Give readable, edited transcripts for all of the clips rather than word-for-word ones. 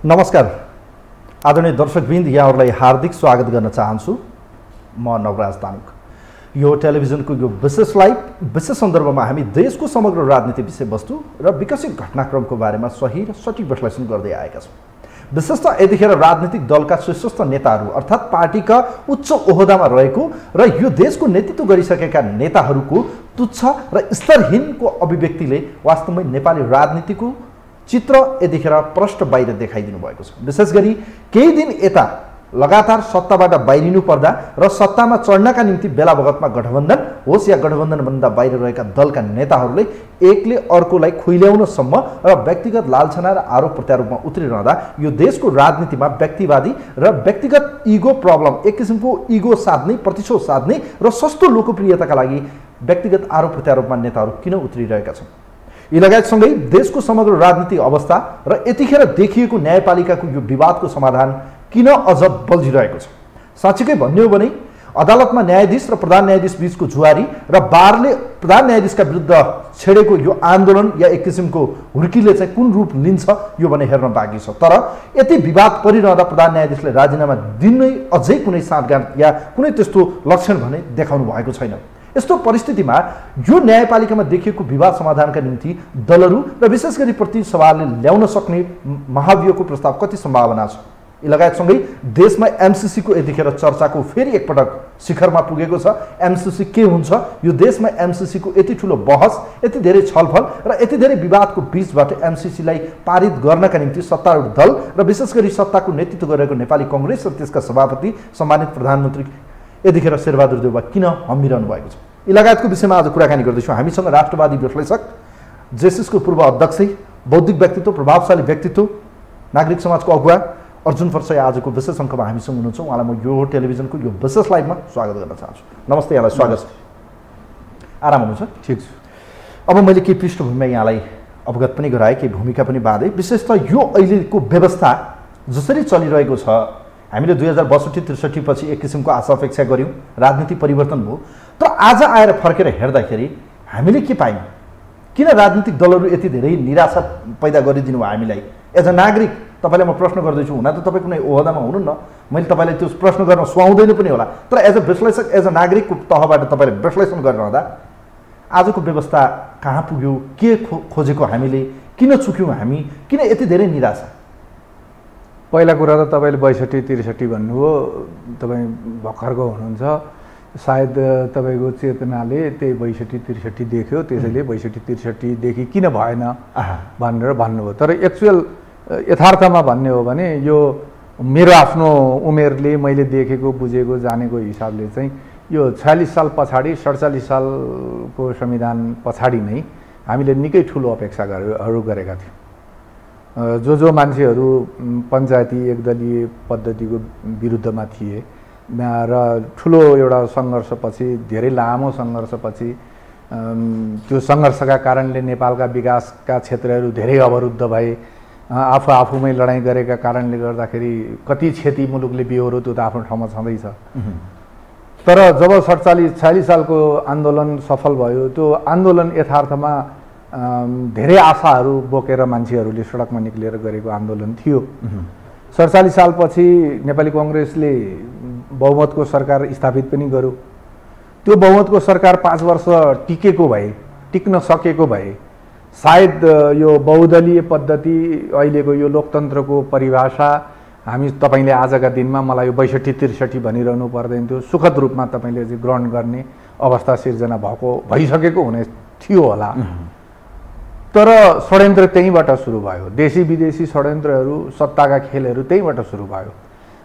नमस्कार आदरणीय दर्शकवृन्द, यहाँहरूलाई हार्दिक स्वागत गर्न चाहन्छु। म नवराज तानुक। यो टेलिभिजनको यो विशेष सन्दर्भमा हामी देशको समग्र राजनीति विषयवस्तु र विकसित घटनाक्रमको बारेमा सही र सटीक विश्लेषण गर्दै आएका छौँ। विशेषतः यतिखेर राजनीतिक दलका शीर्षस्थ नेताहरू अर्थात् पार्टीका उच्च ओहदामा रहेको र यो देशको नेतृत्व गरिसकेका नेताहरूको तुच्छ र स्तरहीनको अभिव्यक्तिले वास्तवमै नेपाली राजनीतिको चित्र यतिखेर प्रष्ट बाहिर देखाइदिनु भएको छ। विशेष गरी केही दिन यता लगातार सत्ताबाट बाहिरिनु पर्दा र सत्तामा चढ्नका निम्ति बेला बखतमा गठबन्धन होस् या गठबन्धनभन्दा बाहिर रहेका दलका नेताहरूले एकले अर्कोलाई खुइल्याउनसम्म र व्यक्तिगत लालछना र आरोप प्रत्यारोपमा उत्रिरहँदा यो देशको राजनीतिमा व्यक्तिवादी र व्यक्तिगत इगो प्रब्लम, एक किसिमको इगो साध्ने, प्रतिशोध साध्ने र सस्तो लोकप्रियताका लागि व्यक्तिगत आरोप प्रत्यारोपमा नेताहरू किन उत्रिरहेका छन्? यी लगायतसँगै देशको समग्र राजनीतिक अवस्था र यतिखेर देखिएको न्यायपालिकाको यो विवादको समाधान किन अझ बल्झिरहेको छ? साँच्चीकै भन्ने हो भने अदालतमा न्यायाधीश र प्रधान न्यायाधीश बीचको जुवारी र बारले प्रधान न्यायाधीशका विरुद्ध छेडेको यो आन्दोलन या एक किसिमको हुर्कीले चाहिँ कुन रूप लिन्छ यो भने हेर्न बाँकी छ। तर यति विवाद परिरहँदा प्रधान न्यायाधीशले राजीनामा दिनै अझै कुनै साँठगाँठ या कुनै त्यस्तो लक्षण भने देखाउनु भएको छैन। यस्तो परिस्थितिमा यो न्यायपालिकामा देखिएको विवाद समाधानका निम्ति दलहरू र विशेष गरी प्रतिनिधि सभाले ल्याउन सक्ने महाभियोगको प्रस्ताव कति सम्भावना छ? यी लगायतसँगै देशमा एमसीसीको यतिखेर चर्चाको फेरि एकपटक शिखरमा पुगेको छ। एमसीसी के हुन्छ? यो देशमा एमसीसीको यति ठुलो बहस, यति धेरै छलफल र यति धेरै विवादको बीचबाट एमसीसीलाई पारित गर्नका निम्ति सत्तारूढ दल र विशेष गरी सत्ताको नेतृत्व गरेको नेपाली कांग्रेस र त्यसका सभापति सम्मानित प्रधानमन्त्री यतिखेर शेरबहादुर देउवा किन हम्मिरहनु भएको छ? यी लगायतको विषयमा आज कुराकानी गर्दैछौँ। हामीसँग राष्ट्रवादी विश्लेषक, जेएसएसको पूर्व अध्यक्ष, बौद्धिक व्यक्तित्व, प्रभावशाली व्यक्तित्व, नागरिक समाजको अगुवा अर्जुन फर्सय आजको विशेष अङ्कमा हामीसँग हुनुहुन्छ। उहाँलाई म यो टेलिभिजनको यो विशेष लाइभमा स्वागत गर्न चाहन्छु। नमस्ते, यहाँलाई स्वागत छ। आराम हुनुहुन्छ? ठिक छु। अब मैले केही पृष्ठभूमिमा यहाँलाई अवगत पनि गराएँ, केही भूमिका पनि बाँधेँ। विशेषतः यो अहिलेको व्यवस्था जसरी चलिरहेको छ, हामीले 2062-63 पछि एक किसिमको आशा अपेक्षा गऱ्यौँ, राजनीति परिवर्तन भयो। तर आज आएर फर्केर हेर्दाखेरि हामीले के पायौँ? किन राजनीतिक दलहरू यति धेरै निराशा पैदा गरिदिनु भयो हामीलाई? एज अ नागरिक तपाईँलाई म प्रश्न गर्दैछु, हुन त तपाईँ कुनै ओहदामा हुनुहुन्न, मैले तपाईँलाई त्यो प्रश्न गर्न सुहाउँदैन पनि होला, तर एज अ विश्लेषक, एज अ नागरिकको तहबाट तपाईँले विश्लेषण गरिरहँदा आजको व्यवस्था कहाँ पुग्यो? के खोजेको हामीले? किन चुक्यौँ हामी? किन यति धेरै निराशा? पहिला कुरा त तपाईँले 62-63 भन्नुभयो, तपाईँ भर्खरको हुनुहुन्छ, सायद तपाईँको चेतनाले त्यही 62-63 देख्यो, त्यसैले 62-63 किन भएन भनेर भन्नुभयो। तर एक्चुअल यथार्थमा भन्ने हो भने यो मेरो आफ्नो उमेरले मैले देखेको, बुझेको, जानेको हिसाबले चाहिँ यो 46 साल पछाडि, 47 सालको संविधान पछाडि नै हामीले निकै ठुलो अपेक्षाहरू गरेका थियौँ। जो मान्छेहरू पञ्चायती एकदलीय पद्धतिको विरुद्धमा थिए र ठुलो एउटा सङ्घर्षपछि, धेरै लामो सङ्घर्षपछि, त्यो सङ्घर्षका कारणले नेपालका विकासका क्षेत्रहरू धेरै अवरुद्ध भए, आफूमै लडाइँ गरेका कारणले गर्दाखेरि कति क्षति मुलुकले बिहोरो, त्यो त आफ्नो ठाउँमा छँदैछ। तर जब 47-46 सालको आन्दोलन सफल भयो, त्यो आन्दोलन यथार्थमा धेरै आशाहरू बोकेर मान्छेहरूले सडकमा निक्लेर गरेको आन्दोलन थियो। 47 सालपछि नेपाली कांग्रेसले बहुमतको सरकार स्थापित पनि गर्यो। त्यो बहुमतको सरकार 5 वर्ष टिक्न सकेको भए सायद यो बहुदलीय पद्धति, अहिलेको यो लोकतन्त्रको परिभाषा हामी तपाईँले आजका दिनमा मलाई यो 62-63 भनिरहनु पर्दैन थियो, सुखद रूपमा तपाईँले चाहिँ ग्रहण गर्ने अवस्था सिर्जना भइसकेको हुने थियो होला। तर षड्यन्त्र त्यहीँबाट सुरु भयो। देशी विदेशी षड्यन्त्रहरू, सत्ताका खेलहरू त्यहीँबाट सुरु भयो।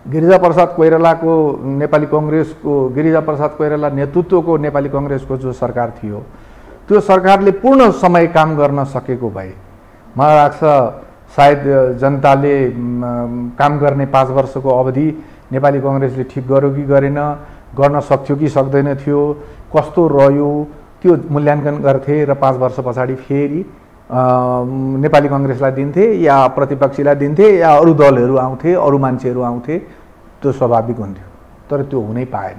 गिरिजाप्रसाद कोइरालाको नेपाली कांग्रेसको, गिरिजाप्रसाद कोइराला नेतृत्वको नेपाली कांग्रेसको जो सरकार थियो, त्यो सरकारले पूर्ण समय काम गर्न सकेको भए मलाई लाग्छ सायद जनताले काम गर्ने 5 वर्षको अवधि नेपाली कांग्रेसले ठिक गर्यो कि गरेन, गर्न सक्थ्यो कि सक्दैन थियो, कस्तो रह्यो, त्यो मूल्याङ्कन गर्थे र 5 वर्ष पछाडि फेरि नेपाली कांग्रेसलाई दिन्थे या प्रतिपक्षीलाई दिन्थे या अरू दलहरू आउँथे, अरू मान्छेहरू आउँथे, त्यो स्वाभाविक हुन्थ्यो। तर त्यो हुनै पाएन।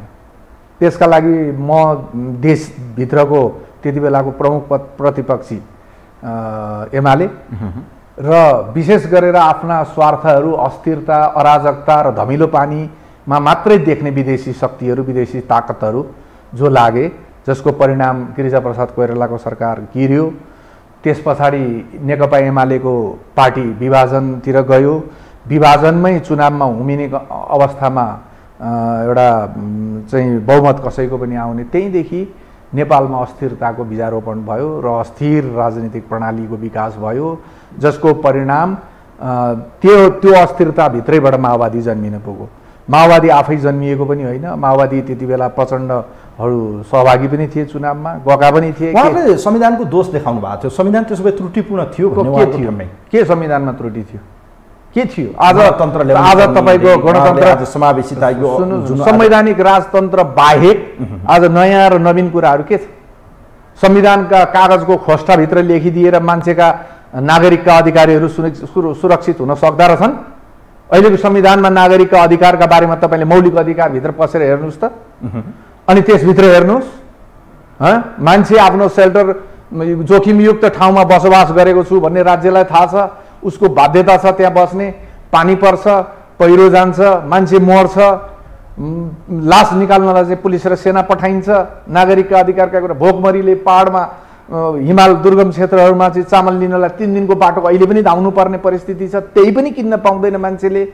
त्यसका लागि म देशभित्रको त्यति बेलाको प्रमुख प्रतिपक्षी एमाले र विशेष गरेर आफ्ना स्वार्थहरू, अस्थिरता, अराजकता र धमिलो पानीमा मात्रै देख्ने विदेशी शक्तिहरू, विदेशी ताकतहरू जो लागे, जसको परिणाम गिरिजाप्रसाद कोइरालाको सरकार गिर्यो। त्यस पछाडि नेकपा एमालेको पार्टी विभाजनतिर गयो। विभाजनमै चुनावमा उम्मिने अवस्थामा एउटा चाहिँ बहुमत कसैको पनि आउने, त्यहीँदेखि नेपालमा अस्थिरताको बीजारोपण भयो र अस्थिर राजनीतिक प्रणालीको विकास भयो, जसको परिणाम त्यो अस्थिरताभित्रैबाट माओवादी जन्मिन पुग्यो। माओवादी आफै जन्मिएको पनि होइन, माओवादी त्यति बेला प्रचण्डहरू सहभागी पनि थिए, चुनावमा गएका पनि थिए। उहाँले संविधानको दोष देखाउनु भएको थियो, संविधान त्यसो भए त्रुटिपूर्ण थियो भन्ने के थियो? के संविधानमा त्रुटि थियो? के थियो? आज गणतन्त्र तपाईँको गणतन्त्र समावेशिता, संवैधानिक राजतन्त्र बाहेक आज नयाँ र नवीन कुराहरू के छ? संविधानका कागजको खोस्टाभित्र लेखिदिएर मान्छेका नागरिकका अधिकारहरू सुरक्षित हुन सक्दा रहेछन्? अहिलेको संविधानमा नागरिकका अधिकारका बारेमा तपाईँले मौलिक अधिकारभित्र पसेर हेर्नुहोस् त, अनि त्यसभित्र हेर्नुहोस्, मान्छे आफ्नो सेल्टर जोखिमयुक्त ठाउँमा बसोबास गरेको छु भन्ने राज्यलाई थाहा छ, उसको बाध्यता छ त्यहाँ बस्ने, पानी पर्छ, पहिरो जान्छ, मान्छे मर्छ, लास निकाल्नलाई चाहिँ पुलिस र सेना पठाइन्छ, नागरिकका अधिकारका कुरा। भोकमरीले पहाडमा हिमाल दुर्गम क्षेत्रहरूमा चाहिँ चामल लिनलाई 3 दिनको बाटो अहिले पनि धाउनु पर्ने परिस्थिति छ, त्यही पनि किन्न पाउँदैन मान्छेले।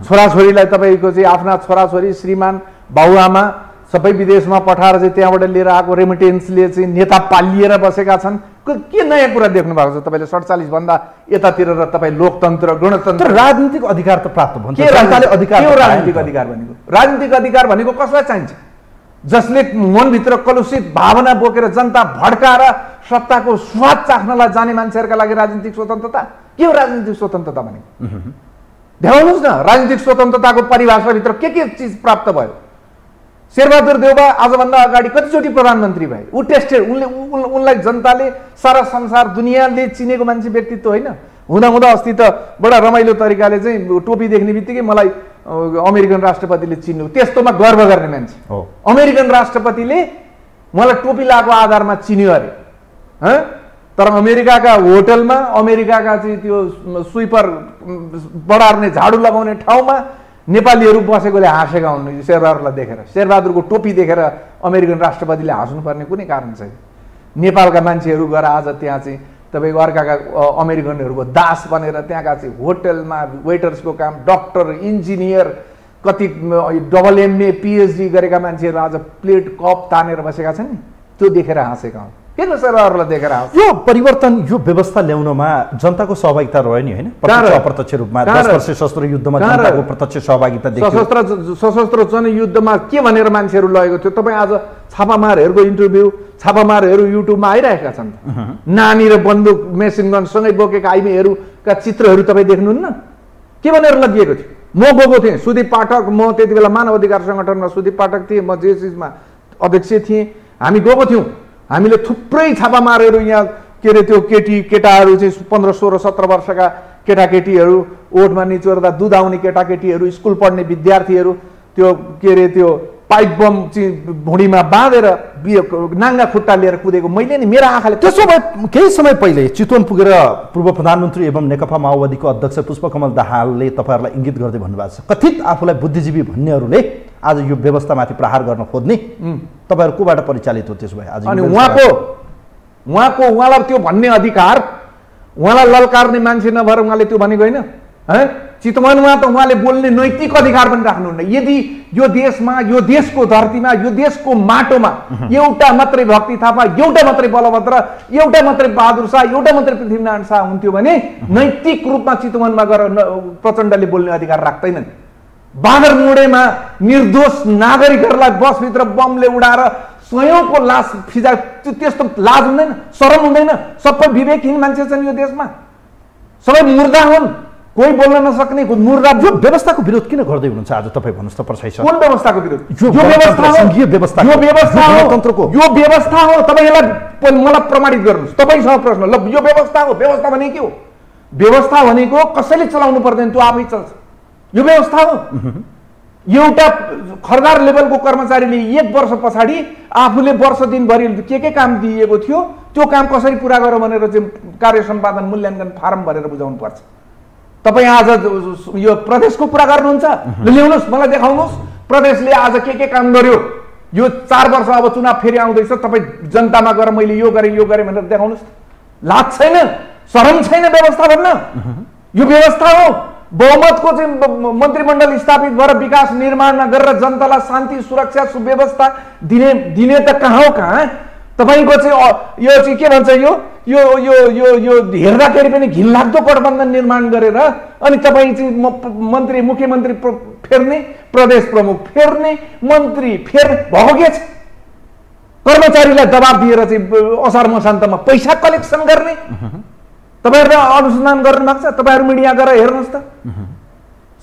छोराछोरीलाई तपाईँको चाहिँ आफ्ना छोराछोरी, श्रीमान, बाबुआमा सबै विदेशमा पठाएर चाहिँ त्यहाँबाट लिएर आएको रेमिटेन्सले चाहिँ नेता पालिएर बसेका छन्। के नयाँ कुरा देख्नु भएको छ तपाईँले? 47 भन्दा यतातिर र तपाईँ लोकतन्त्र, गणतन्त्र, राजनीतिक अधिकार त प्राप्त भन्छ। के राजनीतिक अधिकार भनेको? राजनीतिक अधिकार भनेको कसलाई चाहिन्छ? जसले मनभित्र कलुषित भावना बोकेर जनता भड्काएर सत्ताको स्वाद चाख्नलाई जाने मान्छेहरूका लागि राजनीतिक स्वतन्त्रता के हो? राजनीतिक स्वतन्त्रता भनेको देखाउनुहोस् न। राजनीतिक स्वतन्त्रताको परिभाषाभित्र के चिज प्राप्त भयो? शेरबहादुर देउबा आजभन्दा अगाडि कतिचोटि प्रधानमन्त्री भए? ऊ टेस्टेड, उनलाई जनताले, सारा संसार दुनियाँले चिनेको मान्छे, व्यक्तित्व होइन। हुँदा अस्ति त बडा रमाइलो तरिकाले चाहिँ टोपी देख्ने बित्तिकै मलाई अमेरिकन राष्ट्रपतिले चिन्नु, त्यस्तोमा गर्व गर्ने मान्छे। अमेरिकन राष्ट्रपतिले मलाई टोपी लगाएको आधारमा चिन्यो अरे। तर अमेरिकाका होटलमा, अमेरिकाका चाहिँ त्यो स्विपर बढार्ने, झाडु लगाउने ठाउँमा नेपालीहरू बसेकोले हाँसेका हुन् शेरबहादुरलाई देखेर। शेरबहादुरको टोपी देखेर अमेरिकन राष्ट्रपतिले हाँस्नुपर्ने कुनै कारण छैन। नेपालका मान्छेहरू गएर आज त्यहाँ चाहिँ तपाईँको अर्काका अमेरिकनहरूको दास बनेर त्यहाँका चाहिँ होटलमा वेटर्सको काम, डक्टर, इन्जिनियर, कति डबल MA PhD गरेका मान्छेहरू आज प्लेट कप तानेर बसेका छन् नि, त्यो देखेर हाँसेका हुन्। किन शेरबहादुरलाई देखेर हाँस? यो परिवर्तन, यो व्यवस्था ल्याउनमा जनताको सहभागिता रह्यो नि, होइन? प्रत्यक्ष अप्रत्यक्ष रूपमा 10 वर्ष सशस्त्र युद्धमा जनताको प्रत्यक्ष सहभागिता देखियो। सशस्त्र जनयुद्धमा के भनेर मान्छेहरू लगेको थियो? तपाईँ आज छापामारहरूको इन्टरभ्यू, छापामारहरू युट्युबमा आइरहेका छन्। नानी र बन्दुक, मेसिन गन सँगै बोकेका आइमीहरूका चित्रहरू तपाईँ देख्नुहुन्न? के भनेर लगिएको थियो? म गएको थिएँ, सुदीप पाठक, म त्यति बेला मानव अधिकार सङ्गठनमा सुदीप पाठक थिएँ, म JSSमा अध्यक्ष थिएँ। हामी गएको थियौँ, हामीले थुप्रै छापामारहरू यहाँ के अरे त्यो केटाहरू चाहिँ 15, 16, 17 वर्षका केटाकेटीहरू, ओठमा निचोर्दा दुध आउने केटाकेटीहरू, स्कुल पढ्ने विद्यार्थीहरू त्यो के अरे त्यो पाइप बम चाहिँ भुँडीमा बाँधेर नाङ्गा खुट्टा लिएर कुदेको मैले नि मेरा आँखाले। त्यसो भए केही समय पहिले चितवन पुगेर पूर्व प्रधानमन्त्री एवं नेकपा माओवादीको अध्यक्ष पुष्पकमल दाहालले तपाईँहरूलाई इङ्गित गर्दै भन्नुभएको छ, कथित आफूलाई बुद्धिजीवी भन्नेहरूले आज यो व्यवस्थामाथि प्रहार गर्न खोज्ने तपाईँहरू कोबाट परिचालित हो? त्यसो भए आज अनि उहाँलाई त्यो भन्ने अधिकार, उहाँलाई ललकार्ने मान्छे नभएर उहाँले त्यो भनेको होइन। चितवनमा त उहाँले बोल्ने नैतिक अधिकार पनि राख्नुहुन्न। यदि यो देशमा, यो देशको धरतीमा, यो देशको माटोमा एउटा मात्रै भक्ति थापा, एउटा मात्रै बलभद्र, एउटा मात्रै बहादुर शाह, एउटा मात्रै पृथ्वीनारायण शाह हुन्थ्यो भने नैतिक रूपमा चितवनमा गएर प्रचण्डले बोल्ने अधिकार राख्दैनन्। बाँदरमुडेमा निर्दोष नागरिकहरूलाई बसभित्र बमले उडाएर सयौंको लास फिजा, त्यस्तो लाज हुँदैन? शरम हुँदैन? सबै विवेकहीन मान्छे छन् यो देशमा, सबै मुर्दा हुन्, कोही बोल्न नसक्ने मुर्दा। यो व्यवस्थाको विरोध किन गर्दै हुनुहुन्छ आज तपाईँ भन्नुहोस् त परसाई सर? कुन व्यवस्थाको विरोध? यो व्यवस्था हो, संघीय व्यवस्था, यो व्यवस्था हो, गणतन्त्रको यो व्यवस्था हो। तपाईँ यसलाई मलाई प्रमाणित गर्नुहोस्। तपाईँसँग प्रश्न, ल यो व्यवस्था हो। व्यवस्था भनेको के हो? व्यवस्था भनेको कसैले चलाउनु पर्दैन, त्यो आफै चल्छ। यो व्यवस्था हो। एउटा खरदार लेभलको कर्मचारीले 1 वर्ष पछाडि आफूले वर्ष दिनभरि के काम दिएको थियो त्यो काम कसरी पुरा गर्यो भनेर चाहिँ कार्य सम्पादन मूल्याङ्कन फारम भरेर बुझाउनु पर्छ। तपाईँ आज यो प्रदेशको कुरा गर्नुहुन्छ, ल्याउनुहोस् मलाई देखाउनुहोस् प्रदेशले आज के काम गर्यो, यो 4 वर्ष अब चुनाव फेरि आउँदैछ, तपाईँ जनतामा गएर मैले यो गरेँ भनेर देखाउनुहोस्। लाज छैन, शरम छैन व्यवस्था भन्न? यो व्यवस्था हो। बहुमतको चाहिँ मन्त्रीमण्डल स्थापित भएर विकास निर्माणमा गरेर जनतालाई शान्ति सुरक्षा सुव्यवस्था दिने त कहाँ हो कहाँ? तपाईँको चाहिँ यो चाहिँ के भन्छ यो यो यो यो यो हेर्दाखेरि पनि घिनलाग्दो गठबन्धन निर्माण गरेर अनि तपाईँ चाहिँ मुख्यमन्त्री फेर्ने, प्रदेश प्रमुख फेर्ने, मन्त्री भएको के छ? कर्मचारीलाई दबाब दिएर चाहिँ असार मसान्तमा पैसा कलेक्सन गर्ने। तपाईहरुले अनुसन्धान गर्न माग्छ, तपाईहरु मिडिया गएर हेर्नुस् त।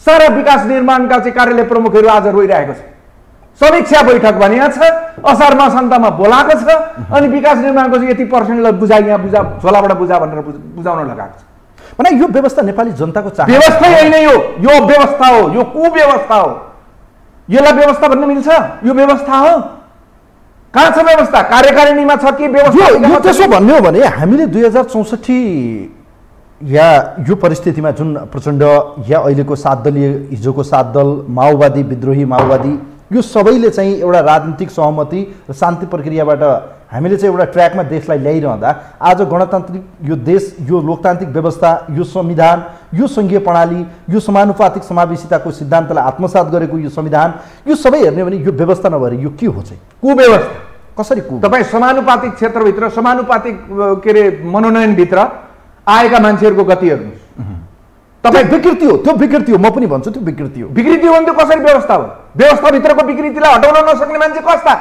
सारा विकास निर्माणका चाहिँ कार्यालय प्रमुखहरू आज रोइरहेको छ। समीक्षा बैठक भनिया छ, असार मसान्तमा बोलाएको छ अनि विकास निर्माणको चाहिँ यति पर्सेन्टलाई बुझा यहाँ बुझा झोलाबाट बुझा भनेर बुझाउन लगाएको छ। भने यो व्यवस्था नेपाली जनताको चाहना व्यवस्था होइन, यो व्यवस्था हो, यो कुव्यवस्था हो। यसलाई व्यवस्था भन्न मिल्छ? यो व्यवस्था हो। कहाँ छ व्यवस्था? कार्यकारिणीमा छ कि व्यवस्था? त्यसो भन्ने हो भने हामीले 2064 या यो परिस्थितिमा जुन प्रचण्ड या अहिलेको 7 दलीय हिजोको 7 दल माओवादी विद्रोही माओवादी यो सबैले चाहिँ एउटा राजनीतिक सहमति र शान्ति प्रक्रियाबाट हामीले चाहिँ एउटा ट्र्याकमा देशलाई ल्याइरहँदा आज गणतान्त्रिक यो देश, यो लोकतान्त्रिक व्यवस्था, यो संविधान, यो संघीय प्रणाली, यो समानुपातिक समावेशिताको सिद्धान्तलाई आत्मसात गरेको यो संविधान, यो सबै हेर्ने भने यो व्यवस्था नभएर यो के हो चाहिँ? कुव्यवस्था। कसरी तपाईँ समानुपातिक क्षेत्रभित्र, समानुपातिक के अरे मनोनयनभित्र आएका मान्छेहरूको गति हेर्नुहोस्। तपाईँ विकृति हो, त्यो विकृति हो। म पनि भन्छु त्यो विकृति हो। विकृति हो भने त्यो कसरी व्यवस्था हो? व्यवस्थाभित्रको विकृतिलाई हटाउन नसक्ने मान्छे कस्ता?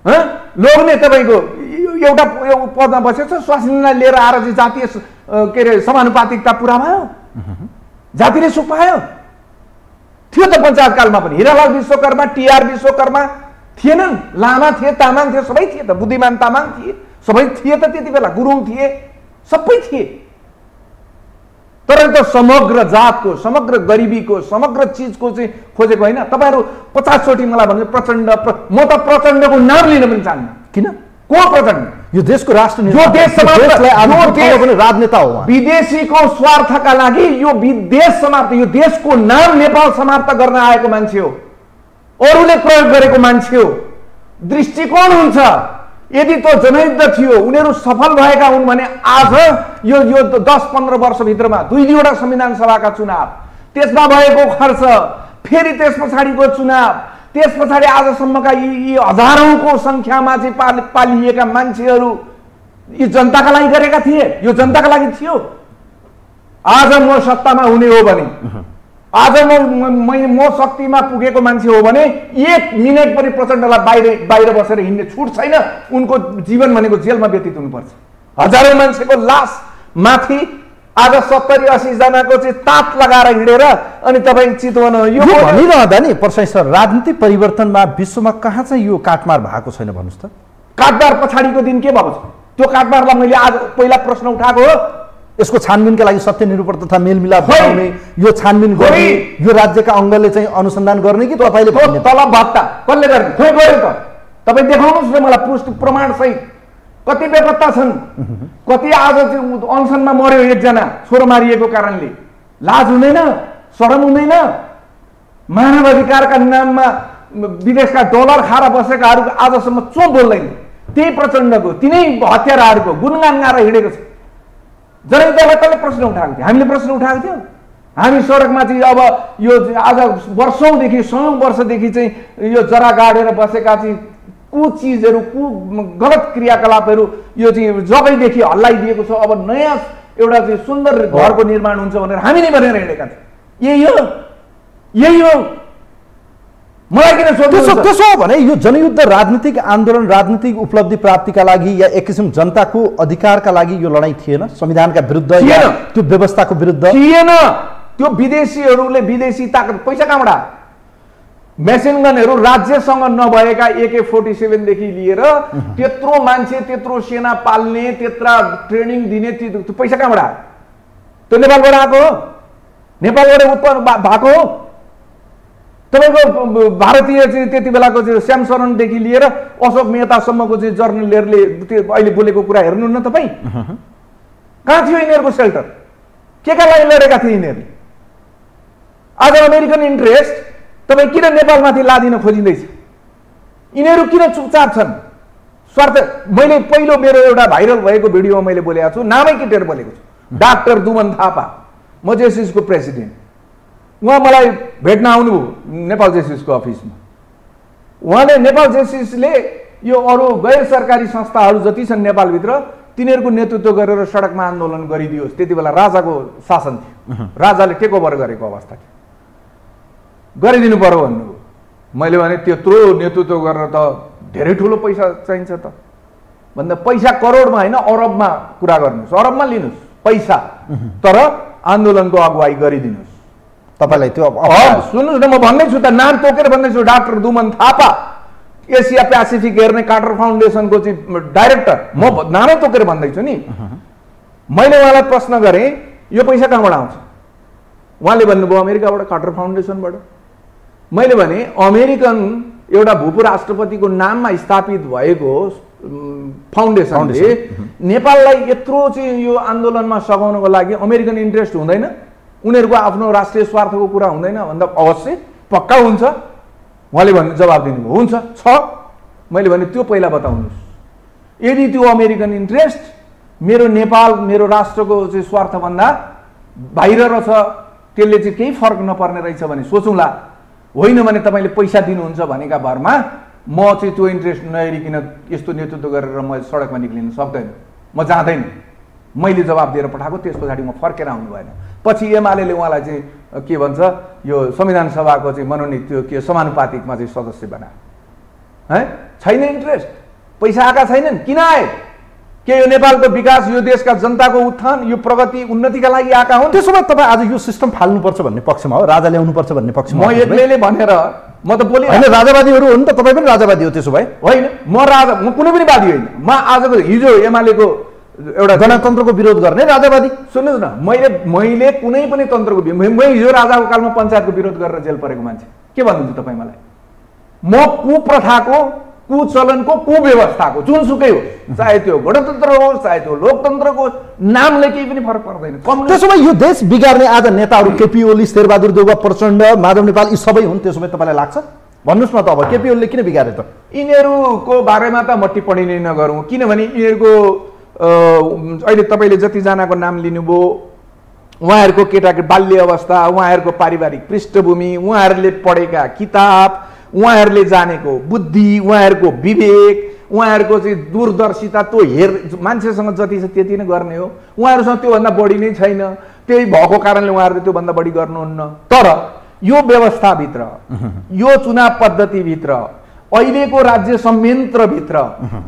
लोग्ने तपाईँको एउटा पदमा बसेको छ, स्वास्नीलाई लिएर आएर चाहिँ जातीय के अरे समानुपातिकता पुरा भयो, जातिले सुख पायो। थियो त पञ्चायतकालमा पनि हिरालाल विश्वकर्मा, टीआर विश्वकर्मा थिएनन्, लामा थिए, तामाङ थिए, सबै थिए त, बुद्धिमान तामाङ थिए, सबै थिए त त्यति बेला, गुरुङ थिए, सबै थिए। तर त समग्र जातको, समग्र गरिबीको, समग्र चिजको चाहिँ खोजेको होइन। तपाईँहरू 50 चोटि मलाई भन्नु प्रचण्ड, म त प्रचण्डको नाम लिन पनि चाहन्न। किन? को प्रचण्ड? यो देशको राष्ट्र राजनेता हो। विदेशीको स्वार्थका लागि यो देश समाप्त, यो देशको नाम नेपाल समाप्त गर्न आएको मान्छे हो, अरूले प्रयोग गरेको मान्छे हो। दृष्टिकोण हुन्छ। यदि त्यो जनयुद्ध थियो, उनीहरू सफल भएका हुन् भने आज यो 10-15 वर्षभित्रमा 2-2वटा संविधान सभाका चुनाव, त्यसमा भएको खर्च, फेरि त्यस पछाडिको चुनाव, त्यस पछाडि आजसम्मका यी हजारौंको संख्यामा चाहिँ पालिएका मान्छेहरू यी जनताका लागि गरेका थिए। यो जनताका लागि थियो। आज म सत्तामा हुने हो भने, आज म शक्तिमा पुगेको मान्छे हो भने 1 मिनेट पनि प्रचण्डलाई बाहिर बसेर हिँड्ने छुट छैन। उनको जीवन भनेको जेलमा व्यतीत हुनुपर्छ। हजारौं मान्छेको लास माथि आज 70-80 जनाको चाहिँ तात लगाएर हिँडेर अनि तपाईँ चितवन यो भनिरहँदा नि परसाई सर, राजनीतिक परिवर्तनमा विश्वमा कहाँ चाहिँ यो काटमार भएको छैन भन्नुहोस् त? काटमार पछाडिको दिन के भएको छ? त्यो काटमारलाई मैले आज पहिला प्रश्न उठाएको हो। यसको छानबिनका लागि सत्य निरूपण तथा मेलमिलाप गराउने, यो छानबिन गर्ने, यो राज्यका अङ्गले चाहिँ अनुसन्धान गर्ने कि तपाईँले तलब भत्ता कसले गर्ने? खोइ गयो त? तपाईँ देखाउनुहोस् न मलाई प्रमाण सहित। कति बेपत्ता छन्, कति आज चाहिँ अनसनमा मर्यो एकजना छोरो मारिएको कारणले। लाज हुँदैन? शरम हुँदैन? मानव अधिकारका नाममा विदेशका डलर खाएर बसेकाहरू आजसम्म चो बोल्दैन। त्यही प्रचण्डको, तिनै हत्याराहरूको गुणगान गाएर हिँडेको छ। जनयुद्धलाई कसले प्रश्न उठाएको थियो? हामीले प्रश्न उठाएको थियौँ। हामी सडकमा चाहिँ अब यो आज वर्षौंदेखि 100 वर्षदेखि चाहिँ यो जरा गाडेर बसेका चाहिँ चिजहरू, गलत क्रियाकलापहरू यो चाहिँ जगैदेखि हल्लाइदिएको छ। अब नयाँ एउटा चाहिँ सुन्दर घरको निर्माण हुन्छ भनेर हामी नै भनेर हिँडेका थियौँ। यही हो। मलाई किन सोध्नु? त्यसो हो भने यो जनयुद्ध राजनीतिक आन्दोलन, राजनीतिक उपलब्धि प्राप्तिका लागि या एक किसिम जनताको अधिकारका लागि यो लडाईँ थिएन? संविधानका विरुद्ध या त्यो व्यवस्थाको विरुद्ध थिएन। त्यो विदेशीहरूले विदेशी ताकत पैसा कहाँबाट? मेसिन गनहरू राज्यसँग नभएका AK-47 देखि लिएर त्यत्रो मान्छे, त्यत्रो सेना पाल्ने, त्यत्रा ट्रेनिङ दिने त्यो पैसा कहाँबाट? त्यो नेपालबाट आएको हो, नेपालबाट उत्पन्न भएको हो। तपाईँको भारतीय चाहिँ त्यति बेलाको चाहिँ श्याम शरणदेखि लिएर अशोक मेहतासम्मको चाहिँ जर्नलिस्टले त्यो अहिले बोलेको कुरा हेर्नु न तपाईँ। कहाँ थियो यिनीहरूको सेल्टर? के का लागि लडेका थिए यिनीहरूले? आज अमेरिकन इन्ट्रेस्ट तपाईँ किन नेपालमाथि लादिन खोजिँदैछ? यिनीहरू किन चुपचाप छन्? स्वार्थ। मैले पहिलो मेरो एउटा भाइरल भएको भिडियोमा मैले बोलेको छु, नामै किटेर बोलेको छु, डाक्टर दुमन थापा, म जेसिसको प्रेसिडेन्ट। उहाँ मलाई भेट्न आउनुभयो नेपाल जेसिसको अफिसमा। उहाँले नेपाल जेसिसले यो अरू गैर सरकारी संस्थाहरू जति छन् नेपालभित्र तिनीहरूको नेतृत्व गरेर सडकमा आन्दोलन गरिदियोस्। त्यति बेला राजाको शासन थियो, राजाले टेक ओभर गरेको अवस्था थियो, गरिदिनु पर्यो भन्नुभयो। मैले भने त्यत्रो नेतृत्व गरेर त धेरै ठुलो पैसा चाहिन्छ त भन्दा पैसा करोडमा होइन अरबमा कुरा गर्नुहोस्, अरबमा लिनुहोस् पैसा, तर आन्दोलनको अगुवाई गरिदिनुहोस्। तपाईँलाई त्यो सुन्नुहोस् न, म भन्दैछु त, नाम तोकेर भन्दैछु। डाक्टर दुमन थापा, एसिया पेसिफिक हेर्ने कार्टर फाउन्डेसनको चाहिँ डाइरेक्टर, म नामै तोकेर भन्दैछु नि। मैले उहाँलाई प्रश्न गरेँ यो पैसा कहाँबाट आउँछ? उहाँले भन्नुभयो अमेरिकाबाट, कार्टर फाउन्डेसनबाट। मैले भने अमेरिकन एउटा भूपू राष्ट्रपतिको नाममा स्थापित भएको फाउन्डेसनले नेपाललाई यत्रो चाहिँ यो आन्दोलनमा सघाउनको लागि अमेरिकन इन्ट्रेस्ट हुँदैन? उनीहरूको आफ्नो राष्ट्रिय स्वार्थको कुरा हुँदैन भन्दा अवश्य पक्का हुन्छ। उहाँले भन्नु जवाब दिनुभयो हुन्छ छ। मैले भने त्यो पहिला बताउनुहोस्। यदि त्यो अमेरिकन इन्ट्रेस्ट मेरो नेपाल मेरो राष्ट्रको चाहिँ स्वार्थभन्दा बाहिर रहेछ, त्यसले चाहिँ केही फरक नपर्ने रहेछ भने सोचौँला। होइन भने तपाईँले पैसा दिनुहुन्छ भनेका भरमा म चाहिँ त्यो इन्ट्रेस्ट नहेरिकन यस्तो नेतृत्व गरेर म सडकमा निक्लिन सक्दैन, म जाँदैन। मैले जवाब दिएर पठाएको, त्यस पछाडि म फर्केर आउनु भएन। पछि एमाले उहाँलाई चाहिँ के भन्छ यो संविधान सभाको चाहिँ मनोनित त्यो के समानुपातिकमा चाहिँ सदस्य बनायो। है छैन इन्ट्रेस्ट, पैसा आएका छैनन्, किन आए? के यो नेपालको विकास, यो देशका जनताको उत्थान, यो प्रगति उन्नतिका लागि आएका हुन्? त्यसो भए तपाईँ आज यो सिस्टम फाल्नुपर्छ भन्ने पक्षमा हो, राजा ल्याउनुपर्छ भन्ने पक्षमा? म एक्लैले भनेर म त बोले होइन, राजावादीहरू हो नि त, तपाईँ पनि राजावादी हो त्यसो भए? होइन, म राजा, म कुनै पनि वादी होइन। म आजको हिजो एमालेको एउटा गणतन्त्रको विरोध गर्ने राजावादी। सुन्नुहोस् न, मैले कुनै पनि तन्त्रको म हिजो राजाको कालमा पञ्चायतको विरोध गरेर जेल परेको मान्छे। के भन्नुहुन्छ तपाईँ मलाई? म कुप्रथाको, कुचलनको, कुव्यवस्थाको जुनसुकै होस्, चाहे त्यो गणतन्त्र होस् चाहे त्यो लोकतन्त्रको होस्, नामले केही पनि फरक पर्दैन। त्यसो भए यो देश बिगार्ने आज नेताहरू केपी ओली, शेरबहादुर देउवा प्रचण्ड, माधव नेपाल यी सबै हुन्, त्यसो भए तपाईँलाई लाग्छ? भन्नुहोस् न त, अब केपी ओलीले किन बिगारे त? यिनीहरूको बारेमा त म टिप्पणी नै नगरौँ, किनभने यिनीहरूको अहिले तपाईँले जतिजनाको नाम लिनुभयो, उहाँहरूको केटाको बाल्य अवस्था, उहाँहरूको पारिवारिक पृष्ठभूमि, उहाँहरूले पढेका किताब, उहाँहरूले जानेको बुद्धि, उहाँहरूको विवेक, उहाँहरूको चाहिँ दूरदर्शिता, त्यो मान्छेसँग जति छ त्यति नै गर्ने हो। उहाँहरूसँग त्योभन्दा बढी नै छैन, त्यही भएको कारणले उहाँहरूले त्योभन्दा बढी गर्नुहुन्न। तर यो व्यवस्थाभित्र, यो चुनाव पद्धतिभित्र, अहिलेको राज्य संयन्त्रभित्र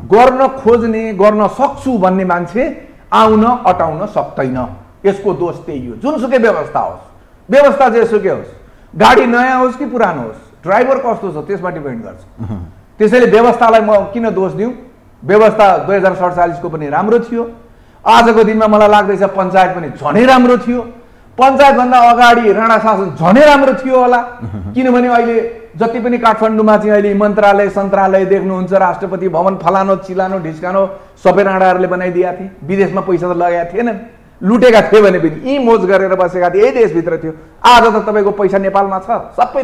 गर्न खोज्ने, गर्न सक्छु भन्ने मान्छे आउन अटाउन सक्दैन। यसको दोष त्यही हो। जुनसुकै व्यवस्था होस्, व्यवस्था जेसुकै होस्, गाडी नयाँ होस् कि पुरानो होस्, ड्राइभर कस्तो छ त्यसमा डिपेन्ड गर्छ। त्यसैले व्यवस्थालाई म किन दोष दिउँ? व्यवस्था 2047 को पनि राम्रो थियो। आजको दिनमा मलाई लाग्दैछ पञ्चायत पनि झनै राम्रो थियो। पञ्चायतभन्दा अगाडि राणा शासन झनै राम्रो थियो होला, किनभने अहिले जति पनि काठमाडौँमा चाहिँ अहिले मन्त्रालय सन्त्रालय देख्नुहुन्छ, राष्ट्रपति भवन फलानो चिलानो ढिस्कानो सबै राणाहरूले बनाइदिएका थिए। विदेशमा पैसा त लगाएका थिएनन्, लुटेका थिए भने पनि यी मोज गरेर बसेका थिए, यही देशभित्र थियो। आज त तपाईँको पैसा नेपालमा छ, सबै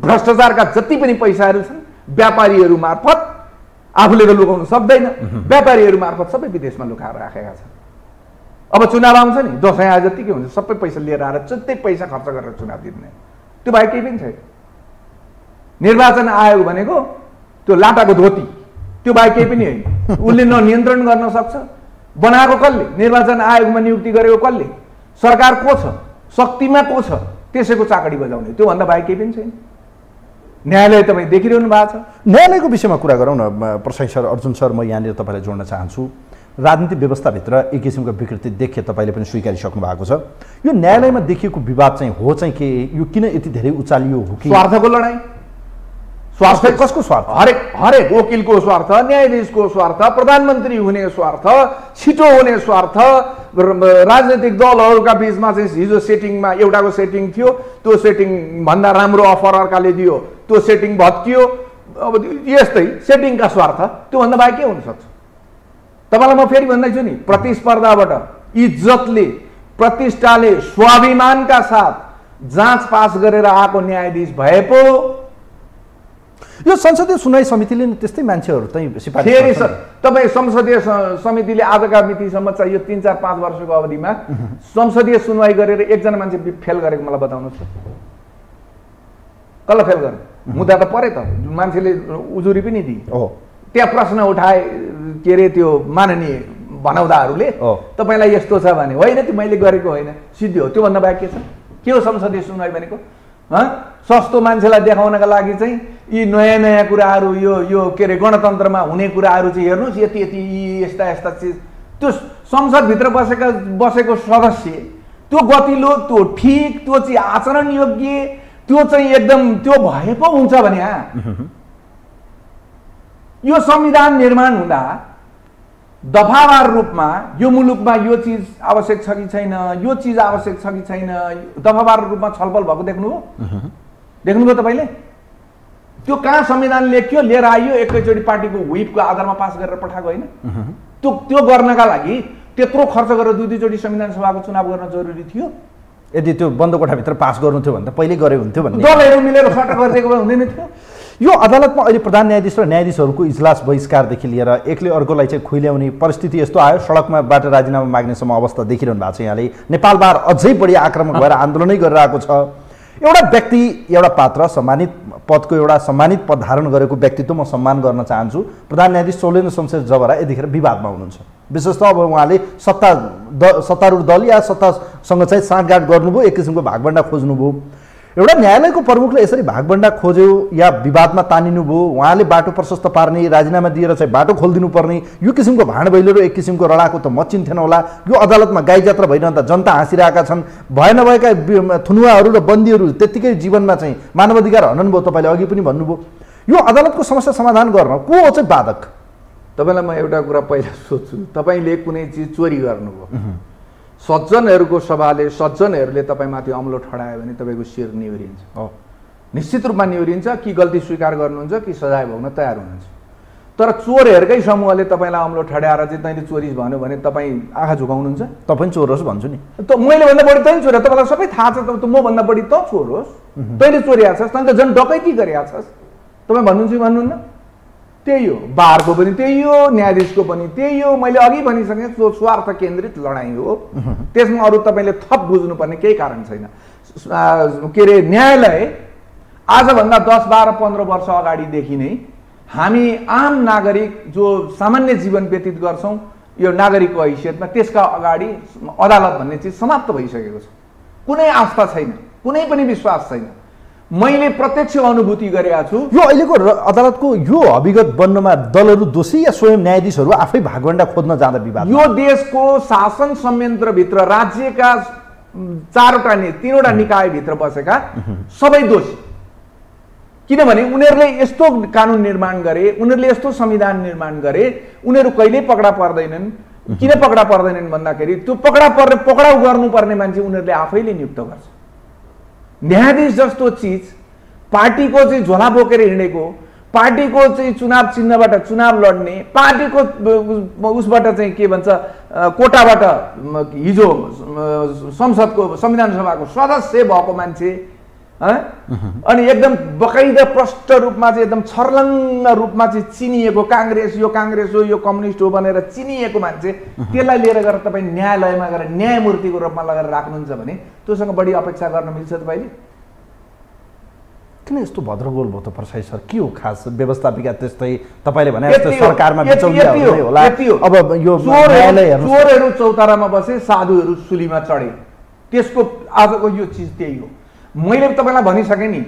भ्रष्टाचारका जति पनि पैसाहरू छन् व्यापारीहरू मार्फत, आफूले त लुकाउन सक्दैन, व्यापारीहरू मार्फत सबै विदेशमा लुकाएर राखेका छन्। अब चुनाव आउँछ नि, दसैँ आए जति के हुन्छ, सबै पैसा लिएर आएर जति पैसा खर्च गरेर चुनाव जित्ने, त्यो बाहेक केही पनि छैन। निर्वाचन आयोग भनेको त्यो लाटाको धोती, त्यो बाहेक केही पनि होइन। उसले न नियन्त्रण गर्न सक्छ, बनाएको कसले, निर्वाचन आयोगमा नियुक्ति गरेको कसले, सरकार को छ, शक्तिमा को छ, त्यसैको चाकडी बजाउने, त्योभन्दा बाहेक केही पनि छैन। न्यायालय तपाईँ देखिरहनु भएको छ। न्यायालयको विषयमा कुरा गरौँ न प्रसाई सर, अर्जुन सर, म यहाँनिर तपाईँलाई जोड्न चाहन्छु। राजनीतिक व्यवस्थाभित्र एक किसिमको विकृति देखे, तपाईँले पनि स्वीकारिसक्नु भएको छ। यो न्यायालयमा देखिएको विवाद चाहिँ हो चाहिँ के, यो किन यति धेरै उचालियो हो कि? स्वार्थको लडाइँ, स्वार्थ कसको स्वार्थ? हरेक वकिलको स्वार्थ, न्यायाधीशको स्वार्थ, प्रधानमन्त्री हुने स्वार्थ, छिटो हुने स्वार्थ, राजनैतिक दलहरूका बिचमा चाहिँ हिजो सेटिङमा एउटाको सेटिङ थियो, त्यो सेटिङ भन्दा राम्रो अफर अर्काले दियो, त्यो सेटिङ भत्कियो। अब यस्तै सेटिङका स्वार्थ, त्योभन्दा बाहेक के हुनसक्छ? तपाईँलाई म फेरि भन्दैछु नि, प्रतिस्पर्धाबाट इज्जतले, प्रतिष्ठाले, स्वाभिमानका साथ जाँच पास गरेर आएको न्यायाधीश भए पो यो संसदीय सुनवाई समितिले नि त्यस्तै मान्छेहरू चाहिँ सिफारिस फेरि तपाईँ संसदीय समितिले आजका मितिसम्म चाहिँ यो 3-4-5 वर्षको अवधिमा संसदीय सुनवाई गरेर एकजना मान्छे फेल गरेको मलाई बताउनुहोस् त। कसलाई फेल गरे? मुद्दा त परे त, मान्छेले उजुरी पनि दिए, त्यहाँ प्रश्न उठाए के अरे त्यो माननीय बनाउँदाहरूले, तपाईँलाई यस्तो छ भने होइन त्यो मैले गरेको होइन, सिद्धि हो। त्योभन्दा बाहेक के हो संसदीय सुनवाई भनेको? सस्तो मान्छेलाई देखाउनका लागि चाहिँ यी नयाँ नयाँ कुराहरू, यो के अरे गणतन्त्रमा हुने कुराहरू चाहिँ हेर्नुहोस्, यति यति यस्ता यस्ता चिज, त्यो संसदभित्र बसेको सदस्य त्यो गतिलो, त्यो ठिक, त्यो चाहिँ आचरण योग्य, त्यो चाहिँ एकदम त्यो भए पो हुन्छ भने यो संविधान निर्माण हुँदा दफावार रूपमा यो मुलुकमा यो चिज आवश्यक छ कि छैन, यो चिज आवश्यक छ कि छैन, दफावार रूपमा छलफल भएको देख्नुभयो तपाईँले? त्यो कहाँ संविधान लेख्यो, लिएर आइयो, एकैचोटि पार्टीको व्हिपको आधारमा पास गरेर पठाएको होइन? त्यो गर्नका लागि त्यत्रो खर्च गरेर 2-2 चोटि संविधान सभाको चुनाव गर्न जरुरी थियो? यदि त्यो बन्द कोठाभित्र पास गर्नु थियो भने त पहिले गरे हुन्थ्यो भन्ने दलहरू मिलेर सट्ट गरिदिएको भए हुँदैन थियो? यो अदालतमा अहिले प्रधान न्यायाधीश र न्यायाधीशहरूको इजलास बहिष्कारदेखि लिएर एकले अर्कोलाई चाहिँ खुइल्याउने परिस्थिति यस्तो आयो, सडकमाबाट राजीनामा माग्नेसम्म अवस्था देखिरहनु भएको छ। यहाँले नेपाल बार अझै बढी आक्रामक भएर आन्दोलनै गरिरहेको छ। एउटा व्यक्ति, एउटा पात्र, सम्मानित पदको एउटा सम्मानित पद धारण गरेको व्यक्तित्व म सम्मान गर्न चाहन्छु। प्रधान न्यायाधीश शैलेन्द्र शमशेर जबरा यतिखेर विवादमा हुनुहुन्छ। विशेष त अब उहाँले सत्तारूढ दल या सत्तासँग चाहिँ साँठगाँठ गर्नुभयो, एक किसिमको भागभण्डा खोज्नुभयो। एउटा न्यायालयको प्रमुखले यसरी भागभण्डा खोज्यो या विवादमा तानिनु भयो, उहाँले बाटो प्रशस्त पार्ने, राजीनामा दिएर चाहिँ बाटो खोलिदिनु पर्ने, यो किसिमको भाँडभैलो र एक किसिमको रडाको त मचिन्थेन होला। यो अदालतमा गाई जात्रा भइरहँदा जनता हाँसिरहेका छन्। भए नभएका थुनुवाहरू र बन्दीहरू त्यत्तिकै जीवनमा चाहिँ मानवाधिकार हनन भयो। तपाईँले अघि पनि भन्नुभयो, यो अदालतको समस्या समाधान गर्न को हो चाहिँ बाधक? तपाईँलाई म एउटा कुरा पहिला सोध्छु, तपाईँले कुनै चिज चोरी गर्नुभयो, सज्जनहरूको सभाले, सज्जनहरूले तपाईँमाथि अम्लो ठडायो भने तपाईँको शिर निहुरिन्छ, निश्चित रूपमा निहुरिन्छ। कि गल्ती स्वीकार गर्नुहुन्छ कि सजाय भोग्न तयार हुनुहुन्छ। तर चोरहरूकै समूहले तपाईँलाई अम्लो ठड्याएर चाहिँ तैँले चोरी भन्यो भने तपाईँ आँखा झुकाउनुहुन्छ? तपाईँ चोर होस् भन्छु नि, त मैले भन्दा बढी तैँले चोर्या, तपाईँलाई सबै थाहा छ, त मभन्दा बढी त चोर होस्, तैँले चोरिया छस्, तैँले त झन् डकैती गरिया छस्, तपाईँ भन्नुहुन्छ कि भन्नुहुन्न? त्यही हो, बारको पनि त्यही हो, न्यायाधीशको पनि त्यही हो। मैले अघि भनिसकेँ, स्वार्थ केन्द्रित लडाइँ हो। त्यसमा अरू तपाईँले थप बुझ्नुपर्ने केही कारण छैन। के अरे न्यायालय आजभन्दा 10, 12, 15 वर्ष अगाडिदेखि नै हामी आम नागरिक जो सामान्य जीवन व्यतीत गर्छौँ यो नागरिकको हैसियतमा, त्यसका अगाडि अदालत भन्ने चिज समाप्त भइसकेको छ। कुनै आस्था छैन, कुनै पनि विश्वास छैन। मैले प्रत्यक्ष अनुभूति गरेका छु। यो अहिलेको अदालतको यो अभिगत बन्नमा दलहरू दोषी या स्वयं न्यायाधीशहरू आफै भागभण्डा खोज्न जाँदा विवाद? यो देशको शासन संयन्त्रभित्र राज्यका 3वटा निकायभित्र बसेका सबै दोषी। किनभने उनीहरूले यस्तो कानुन निर्माण गरे, उनीहरूले यस्तो संविधान निर्माण गरे, उनीहरू कहिल्यै पक्रा पर्दैनन्। किन पक्रा पर्दैनन् भन्दाखेरि त्यो पक्राउ गर्नुपर्ने मान्छे उनीहरूले आफैले नियुक्त गर्छ। न्यायाधीश जस्तो चिज पार्टीको चाहिँ झोला बोकेर हिँडेको, पार्टीको चाहिँ चुनाव चिन्हबाट चुनाव लड्ने, पार्टीको उसबाट चाहिँ के भन्छ कोटाबाट हिजो संसदको संविधान सभाको सदस्य भएको मान्छे, अनि एकदम बकाइदा प्रष्ट रूपमा चाहिँ एकदम छर्लङ्ग रूपमा चाहिँ चिनिएको, काङ्ग्रेस हो यो कम्युनिस्ट हो भनेर चिनिएको मान्छे, त्यसलाई लिएर गएर तपाईँ न्यायालयमा गएर न्यायमूर्तिको रूपमा लगेर राख्नुहुन्छ भने त्योसँग बढी अपेक्षा गर्न मिल्छ तपाईँले? किन यस्तो भद्रगोल भयो त प्रसाई सर? के हो खास व्यवस्थापिका? त्यस्तै तपाईँले भने जस्तो सरकारमा होला। अब यो चोरहरू चौतारामा बसे, साधुहरू सुलीमा चढे, त्यसको आजको यो चिज त्यही हो। मैले तपाईँलाई भनिसकेँ नि,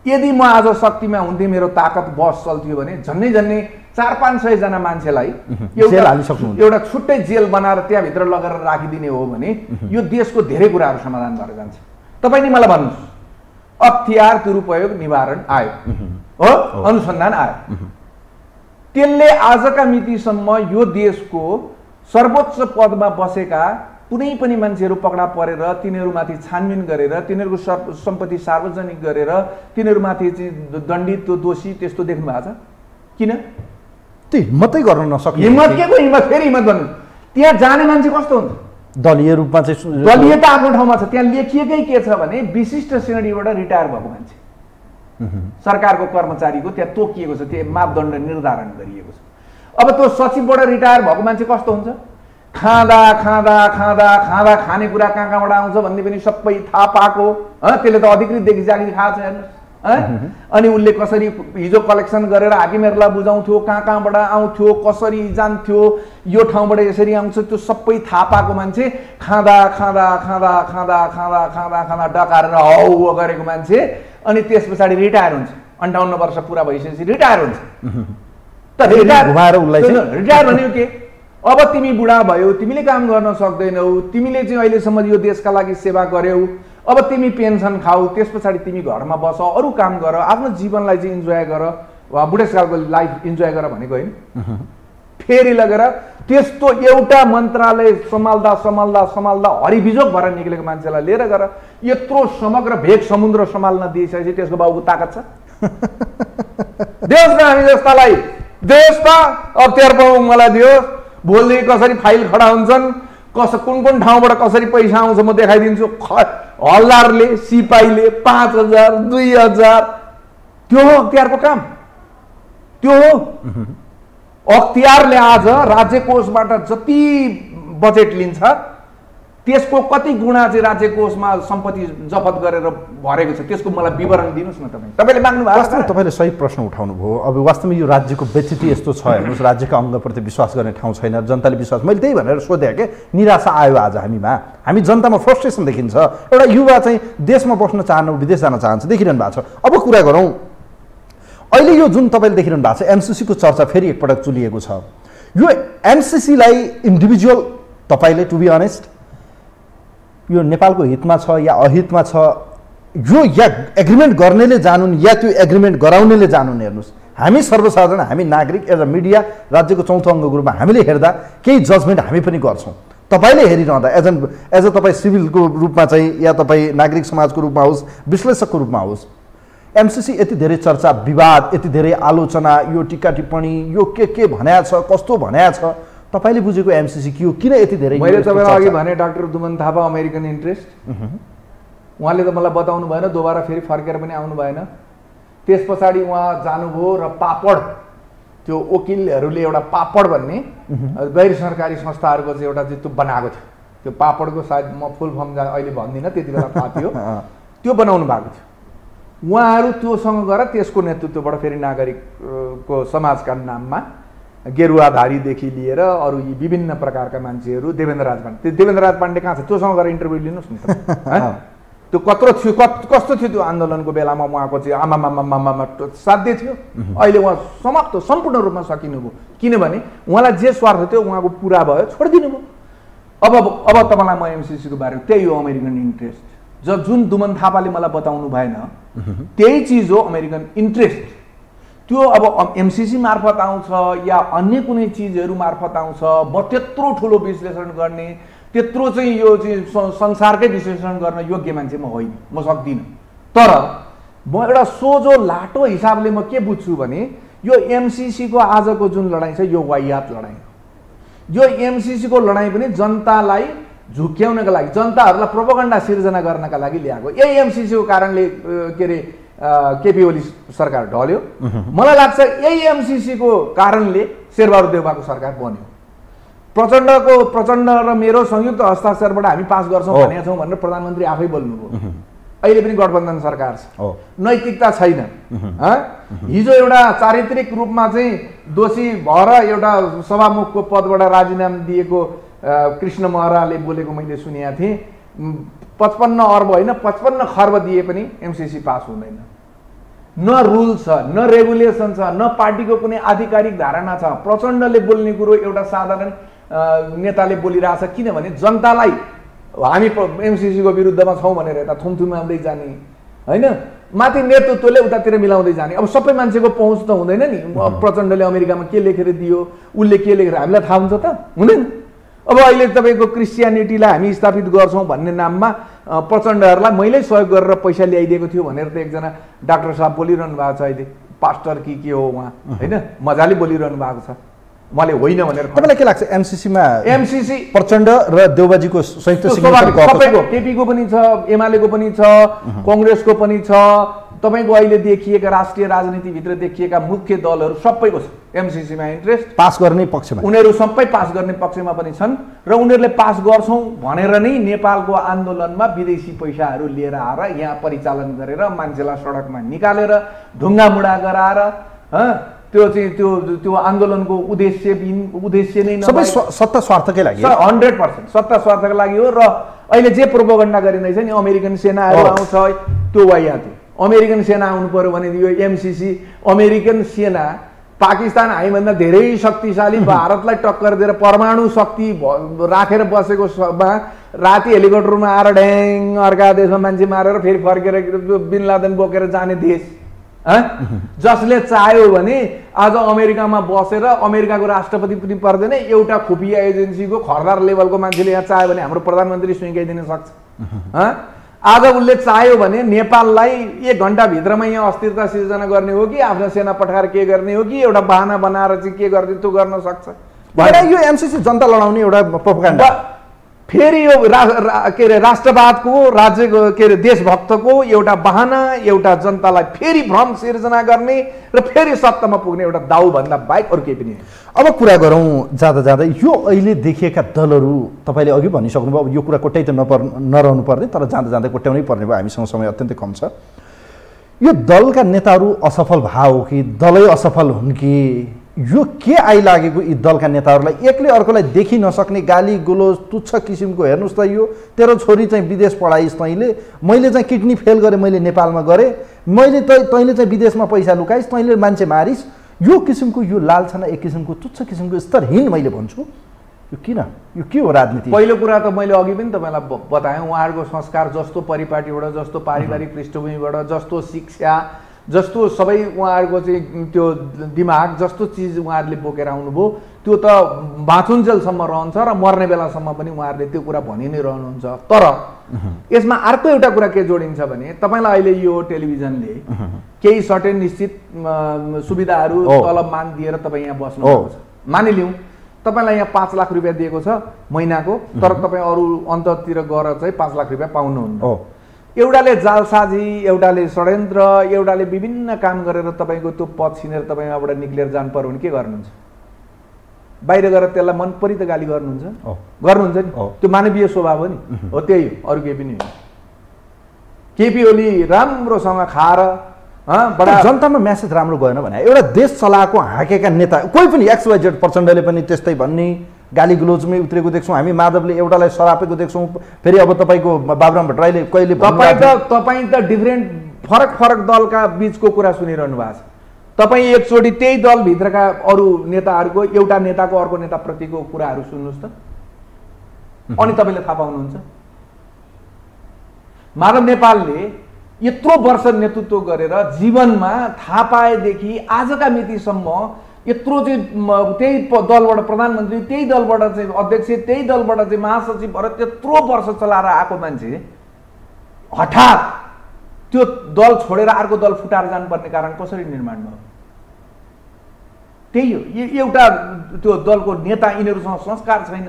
यदि म आज शक्तिमा हुन्थेँ, मेरो ताकत बस चल्थ्यो भने झन्नै 400-500 जना मान्छेलाई एउटा छुट्टै जेल बनाएर त्यहाँभित्र लगेर राखिदिने हो भने यो देशको धेरै कुराहरू समाधान भएर जान्छ। तपाईँ नि मलाई भन्नुहोस्, अख्तियार दुरुपयोग निवारण आयोग हो अनुसन्धान आयो। त्यसले आजका मितिसम्म यो देशको सर्वोच्च पदमा बसेका कुनै पनि मान्छेहरू पकडा परेर तिनीहरूमाथि छानबिन गरेर तिनीहरूको सम्पत्ति सार्वजनिक गरेर तिनीहरूमाथि चाहिँ दण्डित दोषी त्यस्तो देख्नु भएको छ? किन? त्यो हिम्मतै गर्न नसक्ने। हिम्मत के को हिम्मत? फेरि हिम्मत भन्नु। त्यहाँ जाने मान्छे कस्तो हुन्छ? दलीय रूपमा चाहिँ दलीयता आफ्नो ठाउँमा छ। त्यहाँ लेखिएकै के छ भने विशिष्ट श्रेणीबाट रिटायर भएको मान्छे, सरकारको कर्मचारीको त्यहाँ तोकिएको छ, त्यो मापदण्ड निर्धारण गरिएको छ। अब त्यो सचिवबाट रिटायर भएको मान्छे कस्तो हुन्छ? खाँदा खाँदा खाँदा खाँदा खानेकुरा कहाँबाट आउँछ भन्ने पनि सबै थाहा पाएको। त्यसले त अधिकृतदेखि जागिर खाएको छ हेर्नुहोस्। अनि उसले कसरी हिजो कलेक्सन गरेर हाकिमहरूलाई बुझाउँथ्यो, कहाँबाट आउँथ्यो, कसरी जान्थ्यो, यो ठाउँबाट यसरी आउँछ, त्यो सबै थाहा पाएको मान्छे खाँदा खाँदा खाँदा खाँदा खाँदा खाँदा खाँदा डकारेर हौ गरेको मान्छे अनि त्यस पछाडि रिटायर हुन्छ। 58 वर्ष पुरा भइसकेपछि रिटायर हुन्छ। त रिटायर भनेको के? अब तिमी बुढा भयो, तिमीले काम गर्न सक्दैनौ, तिमीले चाहिँ अहिलेसम्म यो देशका लागि सेवा गर्यौ, अब तिमी पेन्सन खाऊ, त्यस पछाडि तिमी घरमा बस, अरू काम गर, आफ्नो जीवनलाई चाहिँ इन्जोय गर, बुढेसकालको लाइफ इन्जोय गर भनेको होइन। फेरि लगेर त्यस्तो एउटा मन्त्रालय सम्हाल्दा सम्हाल्दा सम्हाल्दा हरिबिजोग भएर निक्लेको मान्छेलाई लिएर गएर यत्रो समग्र भेग समुद्र सम्हाल्न दिइसकेपछि त्यसको बाबुको ताकत छ? देश न हामी जस्तालाई देश त अख्तियार पाउ मलाई दियो, भोलिदेखि कसरी फाइल खडा हुन्छन्, कुन कुन ठाउँबाट कसरी पैसा आउँछ म देखाइदिन्छु। हल्दारले सिपाहीले 5000 2000 त्यो हो अख्तियारको काम। त्यो हो अख्तियारले आज राज्य कोषबाट जति बजेट लिन्छ त्यसको कति गुणा चाहिँ राज्य कोषमा सम्पत्ति जफत गरेर भरेको छ त्यसको मलाई विवरण दिनुस् न। तपाईले माग्नु भएको वास्तवमा तपाईले सही प्रश्न उठाउनु भयो। अब वास्तवमा यो राज्यको व्यतिथि यस्तो छ हेर्नुस्, राज्यका अङ्गप्रति विश्वास गर्ने ठाउँ छैन, जनताले विश्वास, मैले त्यही भनेर सोधेँ के निराशा आयो आज हामीमा, हामी जनतामा फ्रस्ट्रेसन देखिन्छ। एउटा युवा चाहिँ देशमा बस्न चाहनु, विदेश जान चाहन्छ, देखिरहनु भएको छ। अब कुरा गरौँ अहिले यो जुन तपाईँले देखिरहनु भएको छ एमसिसीको चर्चा फेरि एकपटक चुलिएको छ। यो एमसिसीलाई इन्डिभिजुअल तपाईँले टु बी अनेस्ट यो नेपालको हितमा छ या अहितमा छ, यो या एग्रिमेन्ट गर्नेले जानुन् या त्यो एग्रिमेन्ट गराउनेले जानुन्। हेर्नुहोस् हामी सर्वसाधारण, हामी नागरिक एज अ मिडिया राज्यको चौथो अङ्गको रूपमा हामीले हेर्दा केही जजमेन्ट हामी पनि गर्छौँ। तपाईँले हेरिरहँदा एज अ तपाईँ सिभिलको रूपमा चाहिँ या तपाईँ नागरिक समाजको रूपमा होस्, विश्लेषकको रूपमा होस्, एमसिसी यति धेरै चर्चा विवाद, यति धेरै आलोचना, यो टिक्का टिप्पणी, यो के भन्या छ, कस्तो भन्या छ, तपाईले बुझेको एमसिसी के हो, किन यति धेरै? मैले तपाईलाई अघि भने डाक्टर दुमन थापा अमेरिकन इन्ट्रेस्ट, उहाँले त मलाई बताउनु भएन, दोबारा फेरि फर्केर पनि आउनु भएन। त्यस पछाडि उहाँ जानुभयो र पापड, त्यो वकिलहरूले एउटा पापड भन्ने गैर सरकारी संस्थाहरूको चाहिँ एउटा चाहिँ त्यो बनाएको थियो। त्यो पापडको सायद म फुल फर्म अहिले भन्दिनँ, त्यति बेला थाहा थियो, त्यो बनाउनु भएको थियो। उहाँहरू त्योसँग गएर त्यसको नेतृत्वबाट फेरि नागरिकको समाजका नाममा गेरुवाधारीदेखि लिएर अरू यी विभिन्न प्रकारका मान्छेहरू, देवेन्द्र राज पाण्डे, देवेन्द्र राज पाण्डे कहाँ छ? त्योसँग गएर इन्टरभ्यू लिनुहोस् न त। त्यो कत्रो थियो, कस्तो थियो त्यो आन्दोलनको बेलामा उहाँको चाहिँ आमामामामामा साध्य थियो। अहिले उहाँ समाप्त सम्पूर्ण रूपमा सकिनुभयो, किनभने उहाँलाई जे स्वार्थ थियो उहाँको पुरा भयो, छोडिदिनु भयो। अब तपाईँलाई म एमसिसीको बारेमा त्यही हो अमेरिकन इन्ट्रेस्ट, जुन दुमन थापाले मलाई बताउनु भएन त्यही चिज हो अमेरिकन इन्ट्रेस्ट। त्यो अब एमसिसी मार्फत आउँछ या अन्य कुनै चिजहरू मार्फत आउँछ, म त्यत्रो ठुलो विश्लेषण गर्ने, त्यत्रो चाहिँ यो चाहिँ संसारकै विश्लेषण गर्न योग्य मान्छे म होइन, म सक्दिनँ। तर म एउटा सोझो लाटो हिसाबले म के बुझ्छु भने यो एमसिसीको आजको जुन लडाइँ छ यो वाहियात लडाइँ हो। यो एमसिसीको लडाइँ पनि जनतालाई झुक्याउनका लागि, जनताहरूलाई प्रोपोगन्डा सिर्जना गर्नका लागि ल्याएको। यही एमसिसीको कारणले के अरे केपी ओली सरकार ढल्यो। मलाई लाग्छ यही एमसिसीको कारणले शेरबहादुर देउवाको सरकार बन्यो। प्रचण्ड र मेरो संयुक्त हस्ताक्षरबाट हामी पास गर्छौँ भनेका छौँ भनेर प्रधानमन्त्री आफै बोल्नुभयो। अहिले पनि गठबन्धन सरकार छ, नैतिकता छैन। हिजो एउटा चारित्रिक रूपमा चाहिँ दोषी भएर एउटा सभामुखको पदबाट राजीनामा दिएको कृष्ण महराले बोलेको मैले सुनेको थिएँ। 55 अर्ब होइन 55 खर्ब दिए पनि एमसिसी पास हुँदैन। न रुल छ, न रेगुलेसन छ, न पार्टीको कुनै आधिकारिक धारणा छ। प्रचण्डले बोल्ने कुरो एउटा साधारण नेताले बोलिरहेछ, किनभने जनतालाई हामी एमसिसीको विरुद्धमा छौँ भनेर यता थुमथुमाउँदै जाने होइन, माथि नेतृत्वले उतातिर मिलाउँदै जाने। अब सबै मान्छेको पहुँच त हुँदैन नि। प्रचण्डले अमेरिकामा के लेखेर दियो, उसले के लेखेर, हामीलाई थाहा हुन्छ त? हुँदैन। अब अहिले तपाईँको क्रिस्चियनिटीलाई हामी स्थापित गर्छौँ भन्ने नाममा प्रचण्डहरूलाई मैले सहयोग गरेर पैसा ल्याइदिएको थियो भनेर त एकजना डाक्टर साहब बोलिरहनु भएको छ अहिले, पास्टर के हो उहाँ, होइन, मजाले बोलिरहनु भएको छ। मैले होइन भनेर। तपाईँलाई के लाग्छ एमसीसीमा एमसीसी प्रचण्ड र देउबाजीको संयुक्त सबैको, केपीको पनि छ, एमालेको पनि छ, कङ्ग्रेसको पनि छ, तपाईँको अहिले देखिएका राष्ट्रिय राजनीतिभित्र देखिएका मुख्य दलहरू सबैको छ एमसीसीमा इन्ट्रेस्ट। पास गर्ने पक्षमा उनीहरू सबै पास गर्ने पक्षमा पनि छन् र उनीहरूले पास गर्छौँ भनेर नै नेपालको आन्दोलनमा विदेशी पैसाहरू लिएर आएर यहाँ परिचालन गरेर मान्छेलाई सडकमा निकालेर ढुङ्गामुढा गराएर त्यो चाहिँ त्यो आन्दोलनको उद्देश्य नै सबै सत्ता स्वार्थकै लागि 100% सत्ता स्वार्थको लागि हो। र अहिले जे प्रोपोगन्डा गरिँदैछ नि अमेरिकन सेनाहरू आउँछ त्यो वायात हो। अमेरिकन सेना आउनु पर्यो भने यो एमसीसी अमेरिकन सेना पाकिस्तान हामीभन्दा धेरै शक्तिशाली भारतलाई टक्कर दिएर परमाणु शक्ति राखेर बसेको राति हेलिकप्टरमा आएर ड्याङ अर्का देशमा मान्छे मारेर फेरि फर्केर बिन लादेन बोकेर जाने देश जसले चाह्यो भने आज अमेरिकामा बसेर अमेरिकाको राष्ट्रपति पनि पर्दैन, एउटा खुफिया एजेन्सीको खरदार लेभलको मान्छेले यहाँ चाह्यो भने हाम्रो प्रधानमन्त्री सुइँगाइदिन सक्छ। आज उसले चाह्यो भने नेपाललाई 1 घन्टाभित्रमा यहाँ अस्थिरता सिर्जना गर्ने हो कि आफ्नो सेना पठाएर के गर्ने हो कि एउटा बहाना बनाएर चाहिँ के गर्ने त्यो गर्न सक्छ। यो एमसीसी जनता लडाउने एउटा प्रोपोगन्डा फेरि यो के अरे राष्ट्रवादको राज्यको के अरे देशभक्तको एउटा बहाना, एउटा जनतालाई फेरि भ्रम सिर्जना गर्ने र फेरि सत्तामा पुग्ने एउटा दाउभन्दा बाहेक अरू केही पनि। अब कुरा गरौँ जाँदा जाँदै यो अहिले देखिएका दलहरू, तपाईँले अघि भनिसक्नुभयो अब यो कुरा कोट्याइ त नरहनु पर्ने, तर जाँदा जाँदै कोट्याउनै पर्ने भयो, हामीसँग समय अत्यन्तै कम छ। यो दलका नेताहरू असफल भाव कि दलै असफल हुन् कि यो के आइलागेको यी दलका नेताहरूलाई एकले अर्कोलाई देखि नसक्ने गाली गुलोज तुच्छ किसिमको, हेर्नुहोस् त यो तेरो छोरी चाहिँ विदेश पढाइस् तैँले, मैले चाहिँ किडनी फेल गरेँ मैले नेपालमा गरेँ, मैले तैँले चाहिँ विदेशमा पैसा लुकाइस्, तैँले मान्छे मारिस्, यो किसिमको यो लालछना एक किसिमको तुच्छ किसिमको स्तरहीन मैले भन्छु। यो किन, यो के हो राजनीति? पहिलो कुरा त मैले अघि पनि तपाईँलाई बताएँ, उहाँहरूको संस्कार जस्तो परिपाटीबाट, जस्तो पारिवारिक पृष्ठभूमिबाट, जस्तो शिक्षा, जस्तो सबै उहाँहरूको चाहिँ त्यो दिमाग जस्तो चिज उहाँहरूले बोकेर आउनुभयो त्यो त बाँचुन्जेलसम्म रहन्छ र मर्ने बेलासम्म पनि उहाँहरूले त्यो कुरा भनि नै रहनुहुन्छ। तर यसमा अर्को एउटा कुरा के जोडिन्छ भने तपाईँलाई अहिले यो टेलिभिजनले केही सर्टेन निश्चित सुविधाहरू तलब मान दिएर तपाईँ यहाँ बस्नुभएको छ, मानिलिउँ तपाईँलाई यहाँ 5 लाख रुपियाँ दिएको छ महिनाको, तर तपाईँ अरू अन्ततिर गएर चाहिँ 5 लाख रुपियाँ पाउनुहुन्न। एउटाले जालसाजी, एउटाले षड्यन्त्र, एउटाले विभिन्न काम गरेर तपाईँको त्यो पद छिनेर तपाईँ यहाँबाट निक्लेर जानु पर्यो भने के गर्नुहुन्छ? बाहिर गएर त्यसलाई मन परी त गाली गर्नुहुन्छ नि, त्यो मानवीय स्वभाव हो नि, हो त्यही हो, अरू केही पनि हो। केपी ओली राम्रोसँग खाएर जनतामा म्यासेज राम्रो गएन भने एउटा देश चलाएको हाँकेका नेता कोही पनि XYZ प्रचण्डले पनि त्यस्तै भन्ने गाली गुलोजमै उत्रेको देख्छौँ हामी, माधवले एउटालाई सरापेको देख्छौँ, फेरि अब तपाईँको बाबुराम भट्टराईले कहिले तपाईँ त डिफ्रेन्ट फरक दलका बिचको कुरा सुनिरहनु भएको छ। तपाईँ एकचोटि त्यही दलभित्रका अरू नेताहरूको एउटा नेताको अर्को नेताप्रतिको कुराहरू सुन्नुहोस् त, अनि तपाईँले थाहा पाउनुहुन्छ। माधव नेपालले यत्रो वर्ष नेतृत्व गरेर जीवनमा थाहा पाएदेखि आजका मितिसम्म यत्रो चाहिँ त्यही दलबाट प्रधानमन्त्री, त्यही दलबाट चाहिँ अध्यक्ष, त्यही दलबाट चाहिँ महासचिव भएर त्यत्रो वर्ष चलाएर आएको मान्छे हठात त्यो दल छोडेर अर्को दल फुटाएर जानुपर्ने कारण कसरी निर्माण भयो? त्यही हो, एउटा त्यो दलको नेता यिनीहरूसँग संस्कार छैन,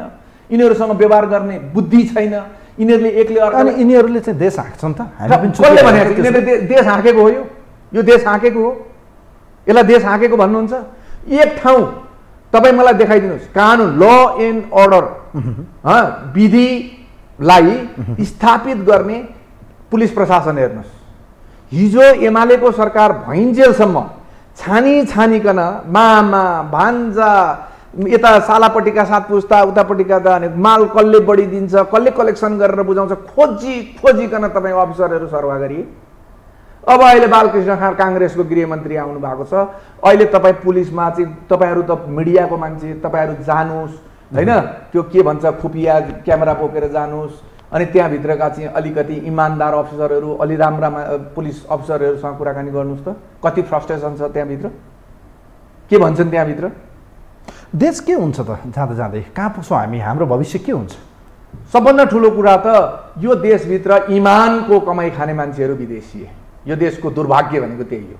यिनीहरूसँग व्यवहार गर्ने बुद्धि छैन, यिनीहरूले एक्लै अनि यिनीहरूले चाहिँ देश हाँक्छन् त। कसले भनेको? यिनीहरूले देश हाँकेको हो, यो देश हाँकेको हो, यसलाई देश हाँकेको भन्नुहुन्छ? एक ठाउँ तपाईँ मलाई देखाइदिनुहोस् कानुन, ल एन्ड अर्डर विधिलाई स्थापित गर्ने पुलिस प्रशासन हेर्नुहोस्। हिजो एमालेको सरकार भइन्जेलसम्म छानिकन मामा भान्जा यता सालापट्टिका 7 पुस्ता उतापट्टिका त माल कसले बढी दिन्छ, कसले कलेक्सन गरेर बुझाउँछ, खोजिकन तपाईँ अफिसरहरू सर्वा गरिए। अब अहिले बालकृष्ण खाँड काङ्ग्रेसको गृहमन्त्री आउनु भएको छ, अहिले तपाईँ पुलिसमा चाहिँ तपाईँहरू त मिडियाको मान्छे, तपाईँहरू जानुहोस् होइन, त्यो के भन्छ खुफिया क्यामेरा बोकेर जानुहोस्, अनि त्यहाँभित्रका चाहिँ अलिकति इमान्दार अफिसरहरू अलि राम्रा पुलिस अफिसरहरूसँग कुराकानी गर्नुहोस् त, कति फ्रस्ट्रेसन छ त्यहाँभित्र, के भन्छन् त्यहाँभित्र? देश के हुन्छ त जाँदा जाँदै, कहाँ पुग्छौँ हामी, हाम्रो भविष्य के हुन्छ? सबभन्दा ठुलो कुरा त यो देशभित्र इमानको कमाइ खाने मान्छेहरू विदेशी, यो देशको दुर्भाग्य भनेको त्यही हो।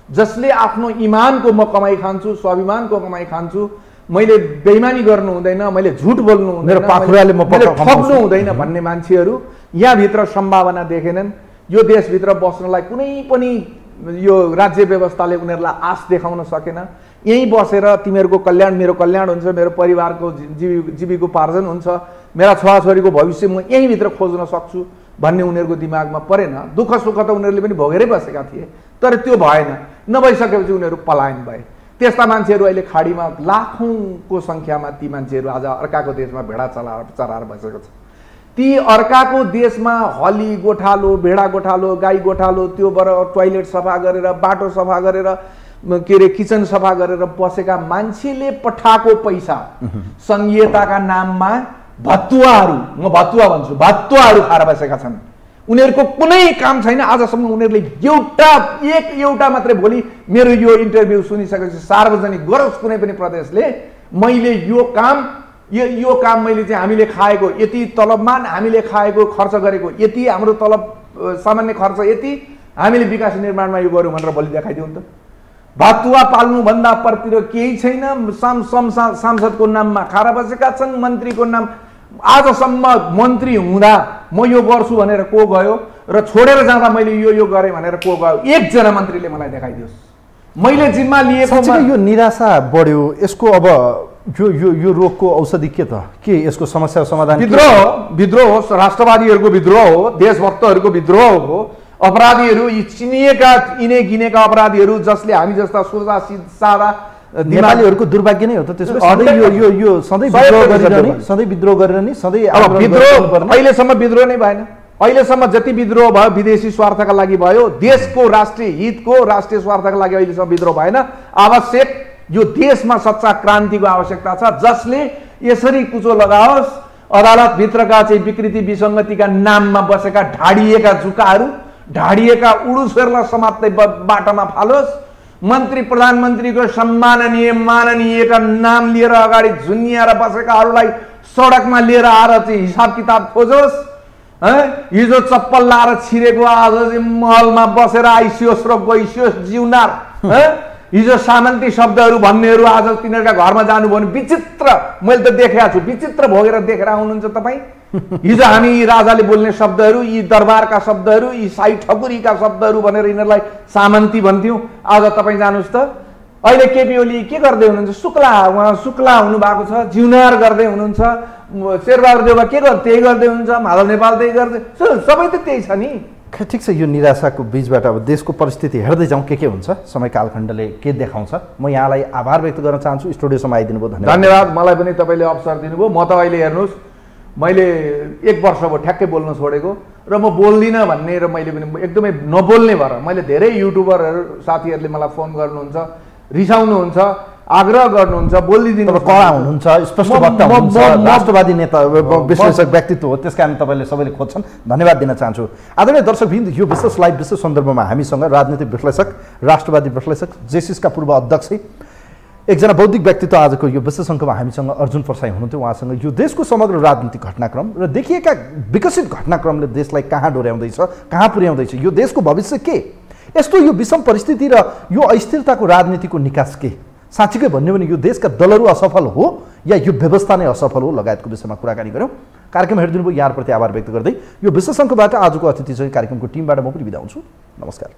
जसले आफ्नो इमानको म कमाइ खान्छु, स्वाभिमानको कमाइ खान्छु, मैले बेइमानी गर्नु हुँदैन, मैले झुट बोल्नु हुँदैन, मेरो पाखुराले म ठग्नु हुँदैन भन्ने मान्छेहरू यहाँभित्र सम्भावना देखेनन्। यो देशभित्र बस्नलाई कुनै पनि यो राज्य व्यवस्थाले उनीहरूलाई आश देखाउन सकेन। यहीँ बसेर तिमीहरूको कल्याण मेरो कल्याण हुन्छ, मेरो परिवारको जीविकोपार्जन हुन्छ, मेरा छोराछोरीको भविष्य म यहीँभित्र खोज्न सक्छु भन्ने उनीहरूको दिमागमा परेन। दुःख सुख त उनीहरूले पनि भोगेरै बसेका थिए, तर त्यो भएन। नभइसकेपछि उनीहरू पलायन भए। त्यस्ता मान्छेहरू अहिले खाडीमा लाखौँको सङ्ख्यामा ती मान्छेहरू आज अर्काको देशमा भेडा चराएर बसेको छ। ती अर्काको देशमा हली गोठालो, भेडा गोठालो, गाई गोठालो, त्योबाट टोइलेट सफा गरेर, बाटो सफा गरेर, के अरे किचन सफा गरेर बसेका मान्छेले पठाएको पैसा सङ्घीयताका नाममा भत्तुवाहरू, म भत्तुवा भन्छु, भत्तुवाहरू खाएर बसेका छन्। उनीहरूको कुनै काम छैन। आजसम्म उनीहरूले एउटा मात्रै भोलि मेरो यो इन्टरभ्यू सुनिसकेपछि सार्वजनिक गरोस् कुनै पनि प्रदेशले, मैले यो काम मैले चाहिँ हामीले खाएको यति तलबमान, हामीले खाएको खर्च गरेको यति, हाम्रो तलब सामान्य खर्च यति, हामीले विकास निर्माणमा यो गऱ्यौँ भनेर भोलि देखाइदिउँ त। भत्तुवा पाल्नुभन्दा परतिर केही छैन। सांसदको नाममा खाएर बसेका छन्, मन्त्रीको नाम। आजसम्म मन्त्री हुँदा म यो गर्छु भनेर को गयो र छोडेर जाँदा मैले यो गरेँ भनेर को गयो? एकजना मन्त्रीले मलाई देखाइदियोस्। मैले जिम्मा लिएको यो निराशा बढ्यो। यसको अब यो रोगको औषधि के त? के यसको समस्या समाधान? विद्रोह हो, राष्ट्रवादीहरूको विद्रोह हो, देशभक्तहरूको विद्रोह हो। अपराधीहरू, यी चिनिएका यिनै गिनेका अपराधीहरू जसले हामी जस्ता सोझा सादा नेपालीहरूको दुर्भाग्य नै हो त। त्यसो यो सधैँ विद्रोह गरेर नि सधैँ विद्रोह अहिलेसम्म विद्रोह नै भएन। अहिलेसम्म जति विद्रोह भयो विदेशी स्वार्थका लागि भयो, देशको राष्ट्रिय हितको राष्ट्रिय स्वार्थका लागि अहिलेसम्म विद्रोह भएन। आवश्यक यो देशमा सच्चा क्रान्तिको आवश्यकता छ, जसले यसरी कुचो लगाओस्। अदालतभित्रका चाहिँ विकृति विसङ्गतिका नाममा बसेका ढाडिएका जुकाहरू, ढाडिएका उडुसहरूलाई समात्दै बाटोमा फालोस्। मन्त्री प्रधानमन्त्रीको सम्माननीय माननीयका नाम लिएर अगाडि झुन्निएर बसेकाहरूलाई सडकमा लिएर आएर चाहिँ हिसाब किताब खोजोस्। हिजो चप्पल लाएर छिरेको आज चाहिँ महलमा बसेर आइसियोस् र गइसियोस् जिउनार। हिजो सामन्ती शब्दहरू भन्नेहरू आज तिनीहरूका घरमा जानुभयो भने विचित्र, मैले त देखेको छु, विचित्र भोगेर देखेर आउनुहुन्छ तपाईँ। हिजो हामी यी राजाले बोल्ने शब्दहरू, यी दरबारका शब्दहरू, यी साई ठकुरीका शब्दहरू भनेर यिनीहरूलाई सामन्ती भन्थ्यौँ। आज तपाईँ जानुहोस् त, अहिले केपी ओली के गर्दै हुनुहुन्छ? उहाँ शुक्ला हुनुभएको छ, जिउनार गर्दै हुनुहुन्छ। शेरबहादुर देउवा के त्यही गर्दै हुनुहुन्छ। माधव नेपाल त्यही गर्दै, सबै त त्यही छ नि। ठिक छ, यो निराशाको बीचबाट अब देशको परिस्थिति हेर्दै जाउँ के हुन्छ, समय कालखण्डले के देखाउँछ। म यहाँलाई आभार व्यक्त गर्न चाहन्छु, स्टुडियोसम्म आइदिनु भयो, धन्यवाद। मलाई पनि तपाईँले अवसर दिनुभयो। म त अहिले हेर्नुहोस्, मैले 1 वर्ष भयो ठ्याक्कै बोल्न छोडेको र म बोल्दिनँ भन्ने र मैले पनि एकदमै नबोल्ने भएर मैले धेरै युट्युबरहरू साथीहरूले मलाई फोन गर्नुहुन्छ, रिसाउनुहुन्छ, आग्रह गर्नुहुन्छ, बोलिदिनु। कडा हुनुहुन्छ, स्पष्ट वक्ता हुनुहुन्छ, राष्ट्रवादी नेता विश्लेषक व्यक्तित्व हो, त्यस कारण तपाईँले सबैले खोज्छन्। धन्यवाद दिन चाहन्छु। आदरणीय दर्शकवृन्द, यो विशेष लाइभ विशेष सन्दर्भमा हामीसँग राजनीतिक विश्लेषक, राष्ट्रवादी विश्लेषक, जेसिसका पूर्व अध्यक्ष, एकजना बौद्धिक व्यक्तित्व आजको यो विशेष अङ्कमा हामीसँग अर्जुन परसाई हुनुहुन्थ्यो। उहाँसँग यो देशको समग्र राजनीतिक घटनाक्रम र देखिएका विकसित घटनाक्रमले देशलाई कहाँ डोर्याउँदैछ, कहाँ पुर्याउँदैछ, यो देशको भविष्य के, यस्तो यो विषम परिस्थिति र यो अस्थिरताको राजनीतिको निकास के, साँच्चीकै भन्यो भने यो देशका दलहरू असफल हो या यो व्यवस्था नै असफल हो लगायतको विषयमा कुराकानी गऱ्यौँ। कार्यक्रम हेरिदिनु भयो, यहाँप्रति आभार व्यक्त गर्दै यो विशेष अङ्कबाट आजको अतिथिसँग कार्यक्रमको टिमबाट म पनि बिदा हुन्छु। नमस्कार।